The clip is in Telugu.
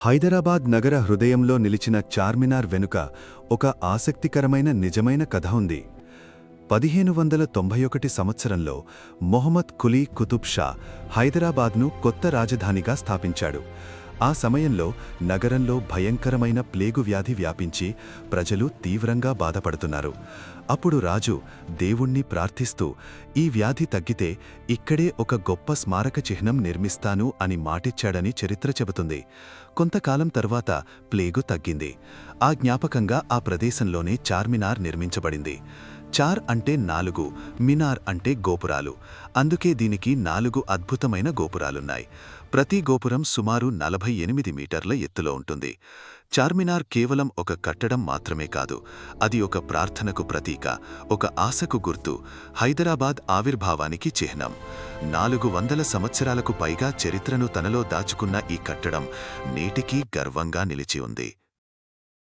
హైదరాబాద్ నగర హృదయంలో నిలిచిన చార్మినార్ వెనుక ఒక ఆసక్తికరమైన నిజమైన కథ ఉంది. 1591 సంవత్సరంలో మొహమ్మద్ కులీ కుతుబ్ షా హైదరాబాద్ను కొత్త రాజధానిగా స్థాపించాడు. ఆ సమయంలో నగరంలో భయంకరమైన ప్లేగు వ్యాధి వ్యాపించి ప్రజలు తీవ్రంగా బాధపడుతున్నారు. అప్పుడు రాజు దేవుణ్ణి ప్రార్థిస్తూ ఈ వ్యాధి తగ్గితే ఇక్కడే ఒక గొప్ప స్మారక చిహ్నం నిర్మిస్తాను అని మాటిచ్చాడని చరిత్ర చెబుతుంది. కొంతకాలం తర్వాత ప్లేగు తగ్గింది. ఆ జ్ఞాపకంగా ఆ ప్రదేశంలోనే చార్మినార్ నిర్మించబడింది. చార్ అంటే 4, మినార్ అంటే గోపురాలు. అందుకే దీనికి 4 అద్భుతమైన గోపురాలున్నాయి. ప్రతి గోపురం సుమారు 48 మీటర్ల ఎత్తులో ఉంటుంది. చార్మినార్ కేవలం ఒక కట్టడం మాత్రమే కాదు, అది ఒక ప్రార్థనకు ప్రతీక, ఒక ఆశకు గుర్తు, హైదరాబాద్ ఆవిర్భావానికి చిహ్నం. 400 సంవత్సరాలకు పైగా చరిత్రను తనలో దాచుకున్న ఈ కట్టడం నేటికీ గర్వంగా నిలిచి ఉంది.